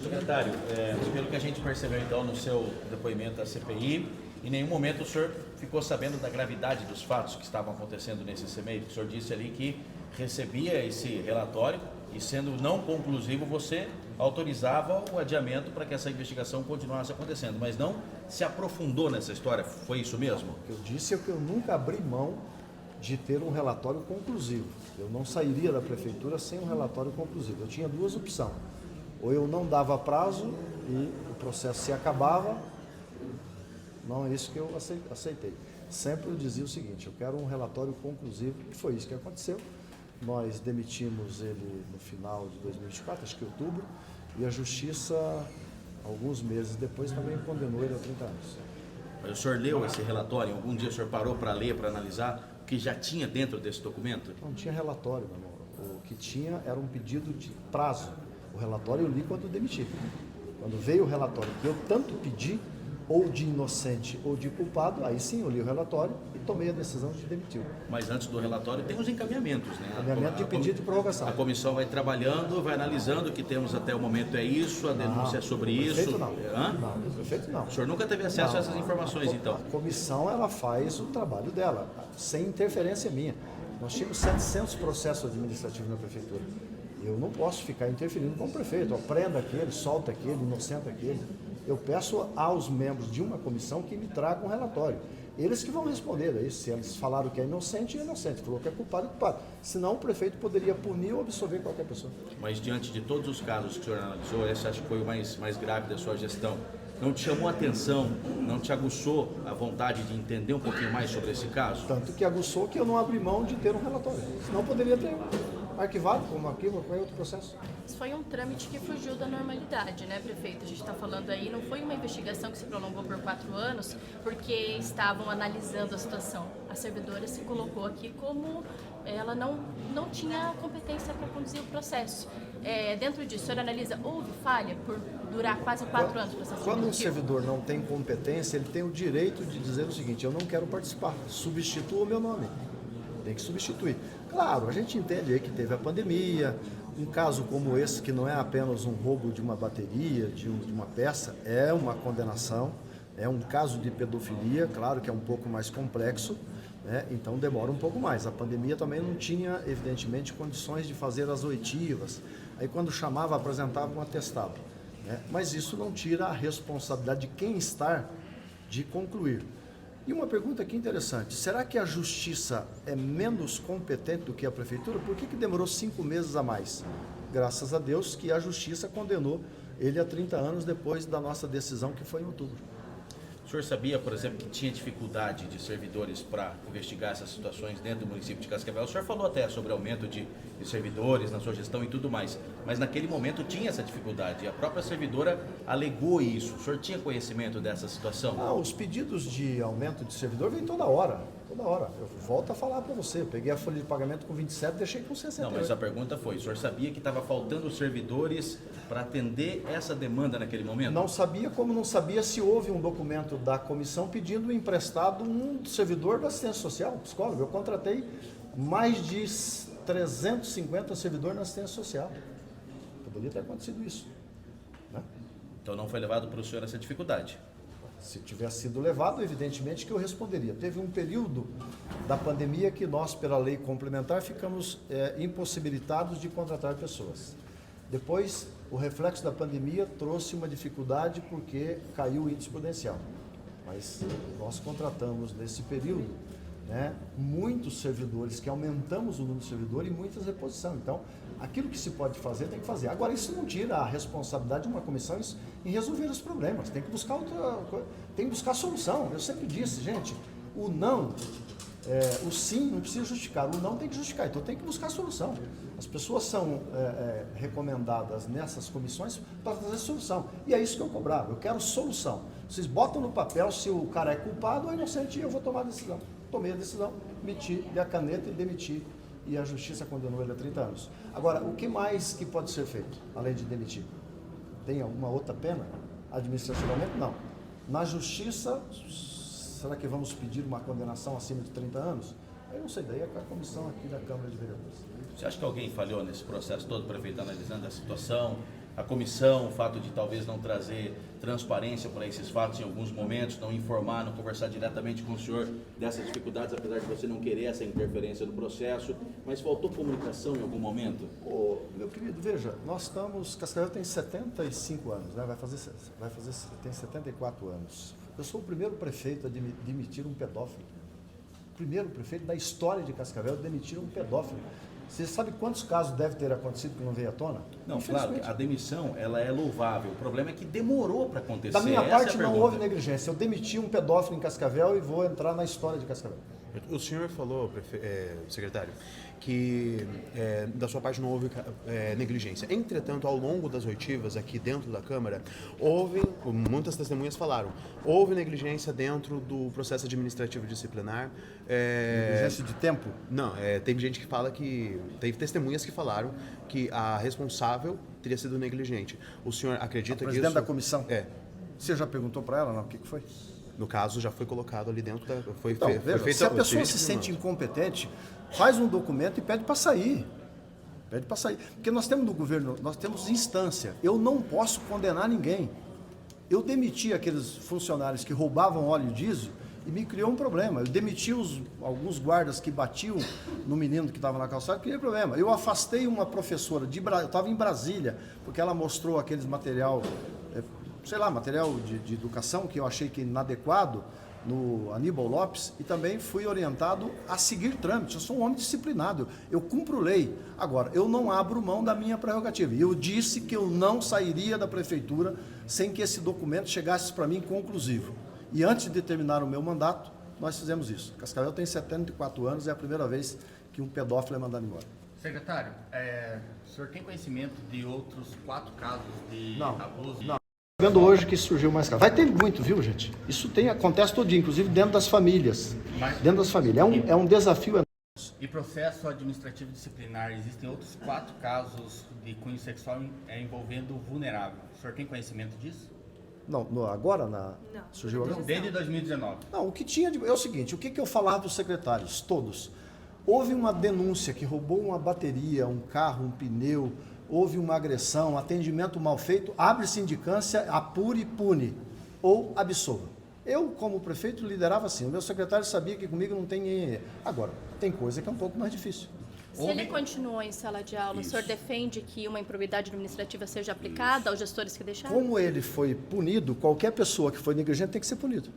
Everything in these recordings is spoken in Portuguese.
Secretário, pelo que a gente percebeu então no seu depoimento à CPI, em nenhum momento o senhor ficou sabendo da gravidade dos fatos que estavam acontecendo nesse CMEI. O senhor disse ali que recebia esse relatório e, sendo não conclusivo, você autorizava o adiamento para que essa investigação continuasse acontecendo, mas não se aprofundou nessa história. Foi isso mesmo? O que eu disse é que eu nunca abri mão de ter um relatório conclusivo. Eu não sairia da prefeitura sem um relatório conclusivo. Eu tinha duas opções. Ou eu não dava prazo e o processo se acabava. Não é isso que eu aceitei. Sempre eu dizia o seguinte: eu quero um relatório conclusivo, e foi isso que aconteceu. Nós demitimos ele no final de 2024, acho que outubro, e a Justiça, alguns meses depois, também condenou ele a 30 anos. Mas o senhor leu esse relatório? Algum dia o senhor parou para ler, para analisar o que já tinha dentro desse documento? Não tinha relatório, meu irmão. O que tinha era um pedido de prazo. O relatório eu li quando demiti. Quando veio o relatório que eu tanto pedi, ou de inocente ou de culpado, aí sim eu li o relatório e tomei a decisão de demitir. Mas antes do relatório tem os encaminhamentos, né? Encaminhamento de pedido de prorrogação. A comissão vai trabalhando, vai analisando o que temos até o momento é isso, a denúncia é sobre isso. Prefeito não. Não, prefeito não. O senhor nunca teve acesso a essas informações, então? A comissão, ela faz o trabalho dela, sem interferência minha. Nós tínhamos 700 processos administrativos na prefeitura. Eu não posso ficar interferindo com o prefeito. Prenda aquele, solta aquele, inocenta aquele. Eu peço aos membros de uma comissão que me tragam um relatório. Eles que vão responder a isso. Se eles falaram que é inocente, é inocente. Falou que é culpado, é culpado. Senão o prefeito poderia punir ou absolver qualquer pessoa. Mas diante de todos os casos que o senhor analisou, esse acho que foi o mais grave da sua gestão. Não te chamou a atenção, não te aguçou a vontade de entender um pouquinho mais sobre esse caso? Tanto que aguçou que eu não abri mão de ter um relatório. Senão poderia ter arquivado, como arquivo, qualquer outro processo. Isso foi um trâmite que fugiu da normalidade, né, prefeito? A gente está falando aí, não foi uma investigação que se prolongou por 4 anos porque estavam analisando a situação. A servidora se colocou aqui como ela não tinha competência para conduzir o processo. Dentro disso, o senhor analisa, houve falha por durar quase 4 anos o processo? Quando um servidor não tem competência, ele tem o direito de dizer o seguinte: eu não quero participar, substitua o meu nome. Tem que substituir. Claro, a gente entende aí que teve a pandemia, um caso como esse, que não é apenas um roubo de uma bateria, de uma peça, é uma condenação, é um caso de pedofilia, claro que é um pouco mais complexo, né? Então demora um pouco mais. A pandemia também não tinha, evidentemente, condições de fazer as oitivas, aí quando chamava, apresentava um atestado, né? Mas isso não tira a responsabilidade de quem está de concluir. E uma pergunta aqui interessante: será que a Justiça é menos competente do que a Prefeitura? Por que demorou 5 meses a mais? Graças a Deus que a Justiça condenou ele a 30 anos depois da nossa decisão, que foi em outubro. O senhor sabia, por exemplo, que tinha dificuldade de servidores para investigar essas situações dentro do município de Cascavel? O senhor falou até sobre aumento de servidores na sua gestão e tudo mais, mas naquele momento tinha essa dificuldade e a própria servidora alegou isso. O senhor tinha conhecimento dessa situação? Os pedidos de aumento de servidor vêm toda hora. Toda hora. Eu volto a falar para você. Eu peguei a folha de pagamento com 27, deixei com 60. Não, mas a pergunta foi: o senhor sabia que estava faltando servidores para atender essa demanda naquele momento? Não sabia, como não sabia se houve um documento da comissão pedindo emprestado um servidor da assistência social, psicólogo. Eu contratei mais de 350 servidores na assistência social. Poderia ter acontecido isso, né? Então não foi levado para o senhor essa dificuldade? Se tivesse sido levado, evidentemente que eu responderia. Teve um período da pandemia que nós, pela lei complementar, ficamos impossibilitados de contratar pessoas. Depois, o reflexo da pandemia trouxe uma dificuldade porque caiu o índice prudencial. Mas nós contratamos nesse período, né, muitos servidores, que aumentamos o número de servidores e muitas reposições. Então, aquilo que se pode fazer, tem que fazer. Agora, isso não tira a responsabilidade de uma comissão em resolver os problemas. Tem que buscar tem que buscar solução. Eu sempre disse, gente, o não, o sim não precisa justificar, o não tem que justificar. Então, tem que buscar solução. As pessoas são recomendadas nessas comissões para trazer solução. E é isso que eu cobrava. Eu quero solução. Vocês botam no papel se o cara é culpado ou inocente e eu vou tomar a decisão. Tomei a decisão, meti a caneta e demiti. E a Justiça condenou ele a 30 anos. Agora, o que mais que pode ser feito, além de demitir? Tem alguma outra pena? Administrativamente, não. Na Justiça, será que vamos pedir uma condenação acima de 30 anos? Aí não sei, daí é com a comissão aqui da Câmara de Vereadores. Você acha que alguém falhou nesse processo todo, o prefeito analisando a situação, a comissão, o fato de talvez não trazer transparência para esses fatos em alguns momentos, não informar, não conversar diretamente com o senhor dessas dificuldades, apesar de você não querer essa interferência no processo, mas faltou comunicação em algum momento? Ô, meu querido, veja, nós estamos, Cascavel tem 75 anos, né? Tem 74 anos. Eu sou o primeiro prefeito a demitir um pedófilo. Primeiro prefeito da história de Cascavel a demitir um pedófilo. Você sabe quantos casos deve ter acontecido que não veio à tona? Não, claro, a demissão ela é louvável. O problema é que demorou para acontecer. Da minha Essa parte é a não pergunta. houve negligência. Eu demiti um pedófilo em Cascavel e vou entrar na história de Cascavel. O senhor falou, secretário, que da sua parte não houve negligência. Entretanto, ao longo das oitivas aqui dentro da Câmara, muitas testemunhas falaram, houve negligência dentro do processo administrativo disciplinar. Negligência de tempo? Não, teve gente que fala que... Teve testemunhas que falaram que a responsável teria sido negligente. O senhor acredita que isso... Presidente da comissão? É. Você já perguntou para ela, não? O que foi? No caso, já foi colocado ali dentro da... Então, veja, se a pessoa se sente incompetente, faz um documento e pede para sair. Pede para sair. Porque nós temos no governo, nós temos instância. Eu não posso condenar ninguém. Eu demiti aqueles funcionários que roubavam óleo diesel e me criou um problema. Eu demiti alguns guardas que batiam no menino que estava na calçada e criei problema. Eu afastei uma professora, eu estava em Brasília, porque ela mostrou aqueles material de educação que eu achei que inadequado no Aníbal Lopes e também fui orientado a seguir trâmites. Eu sou um homem disciplinado, eu cumpro lei. Agora, eu não abro mão da minha prerrogativa. Eu disse que eu não sairia da prefeitura sem que esse documento chegasse para mim conclusivo. E antes de terminar o meu mandato, nós fizemos isso. Cascavel tem 74 anos, é a primeira vez que um pedófilo é mandado embora. Secretário, o senhor tem conhecimento de outros 4 casos de abuso? Não. Vendo hoje que surgiu mais casos. Vai ter muito, viu, gente? Isso acontece todo dia, inclusive dentro das famílias. Dentro das famílias. É um desafio enorme. E processo administrativo disciplinar, existem outros 4 casos de cunho sexual envolvendo vulnerável. O senhor tem conhecimento disso? Não, agora surgiu agora? Desde 2019. Não, o que tinha é o seguinte, o que eu falava para os secretários, todos. Houve uma denúncia que roubou uma bateria, um carro, um pneu, houve uma agressão, atendimento mal feito, abre sindicância, apure e pune, ou absolva. Eu, como prefeito, liderava assim. O meu secretário sabia que comigo não tem... Agora, tem coisa que é um pouco mais difícil. Se ele continuou em sala de aula, o senhor defende que uma improbidade administrativa seja aplicada aos gestores que deixaram? Como ele foi punido, qualquer pessoa que foi negligente tem que ser punido.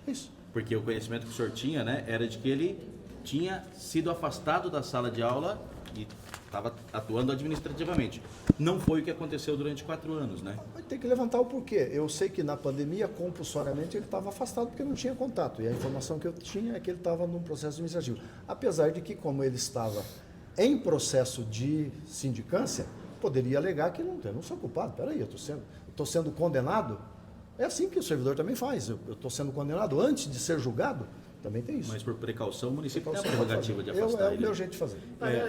Isso. Porque o conhecimento que o senhor tinha, né, era de que ele tinha sido afastado da sala de aula e estava atuando administrativamente. Não foi o que aconteceu durante 4 anos, né? Tem que levantar o porquê. Eu sei que na pandemia, compulsoriamente, ele estava afastado porque não tinha contato. E a informação que eu tinha é que ele estava num processo administrativo. Apesar de que, como ele estava em processo de sindicância, poderia alegar que eu não sou culpado. Peraí, eu estou sendo condenado. É assim que o servidor também faz. Eu estou sendo condenado antes de ser julgado. Também tem isso. Mas por precaução, o município tem a prerrogativa de afastar É o ele. meu jeito de fazer.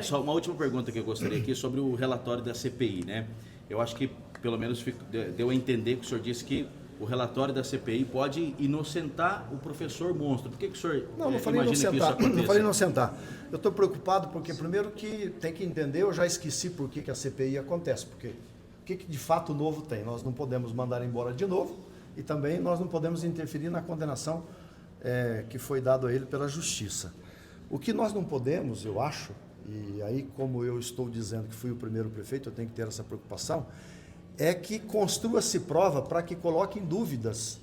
Só uma última pergunta que eu gostaria aqui sobre o relatório da CPI, né? Eu acho que, pelo menos, deu a entender que o senhor disse que o relatório da CPI pode inocentar o professor monstro. Por que o senhor não falei imagina que isso aconteça? Não falei inocentar. Eu estou preocupado porque, primeiro, que tem que entender, eu já esqueci por que a CPI acontece. Porque o que de fato novo tem? Nós não podemos mandar embora de novo e também nós não podemos interferir na condenação que foi dado a ele pela justiça. O que nós não podemos, eu acho, e aí como eu estou dizendo que fui o primeiro prefeito, eu tenho que ter essa preocupação, é que construa-se prova para que coloque em dúvidas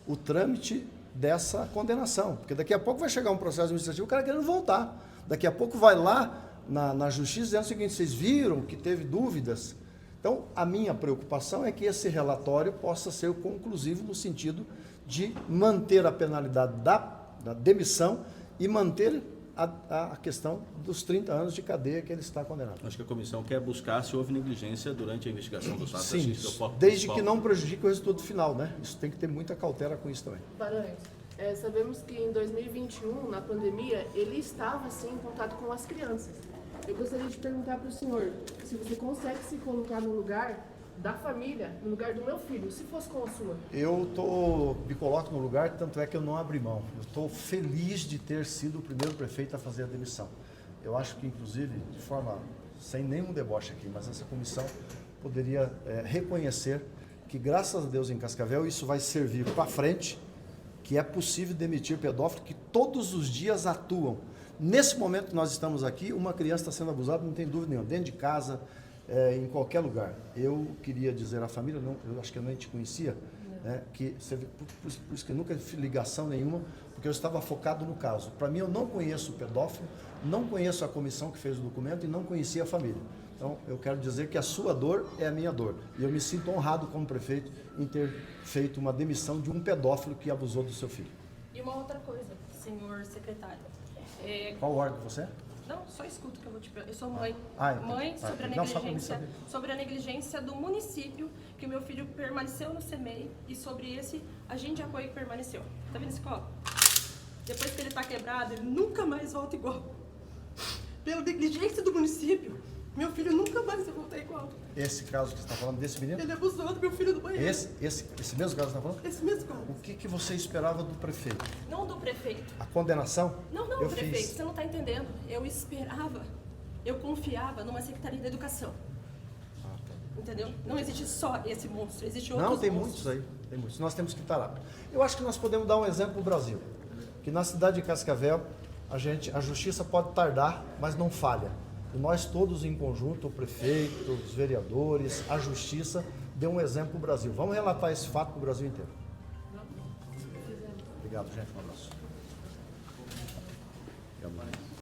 o trâmite dessa condenação. Porque daqui a pouco vai chegar um processo administrativo, o cara querendo voltar. Daqui a pouco vai lá na justiça dizendo o seguinte, vocês viram que teve dúvidas? Então, a minha preocupação é que esse relatório possa ser conclusivo no sentido de manter a penalidade da demissão e manter a questão dos 30 anos de cadeia que ele está condenado. Acho que a comissão quer buscar se houve negligência durante a investigação dos fatos. Sim, desde que não prejudique o resultado final, né? Isso tem que ter muita cautela com isso também. Paranhos, sabemos que em 2021, na pandemia, ele estava, sim, em contato com as crianças. Eu gostaria de perguntar para o senhor se você consegue se colocar no lugar da família, no lugar do meu filho, se fosse com a sua. Me coloco no lugar, tanto é que eu não abri mão. Eu estou feliz de ter sido o primeiro prefeito a fazer a demissão. Eu acho que, inclusive, de forma, sem nenhum deboche aqui, mas essa comissão poderia reconhecer que, graças a Deus, em Cascavel, isso vai servir para frente, que é possível demitir pedófilos que todos os dias atuam. Nesse momento que nós estamos aqui, uma criança está sendo abusada, não tem dúvida nenhuma, dentro de casa, em qualquer lugar. Eu queria dizer à família, não, eu acho que eu nem te conhecia, né, que por isso que eu nunca fiz ligação nenhuma, porque eu estava focado no caso. Para mim, eu não conheço o pedófilo, não conheço a comissão que fez o documento e não conhecia a família. Então, eu quero dizer que a sua dor é a minha dor. E eu me sinto honrado como prefeito em ter feito uma demissão de um pedófilo que abusou do seu filho. E uma outra coisa, senhor secretário. Qual órgão você é? Não, só escuta que eu vou te perguntar. Eu sou mãe. Entendi. Mãe sobre a Não, só pra mim negligência, saber. sobre a negligência do município, que o meu filho permaneceu no CMEI, e sobre esse agente de apoio que permaneceu. Tá vendo esse copo? Depois que ele tá quebrado, ele nunca mais volta igual. Pela negligência do município, meu filho nunca mais vai voltar igual. Esse caso que você está falando, desse menino? Ele abusou do meu filho do banheiro. Esse mesmo caso que você está falando? Esse mesmo caso. O que você esperava do prefeito? Não do prefeito. A condenação? Não, eu prefeito, fiz. você não está entendendo. Eu esperava, eu confiava numa Secretaria da Educação. Entendeu? Não existe só esse monstro, existe outros Não, tem monstros. muitos aí. Tem muitos. Nós temos que estar lá. Eu acho que nós podemos dar um exemplo para o Brasil. Que na cidade de Cascavel, a justiça pode tardar, mas não falha. E nós todos em conjunto, o prefeito, os vereadores, a justiça, dê um exemplo para o Brasil. Vamos relatar esse fato para o Brasil inteiro. Obrigado, gente. Um abraço.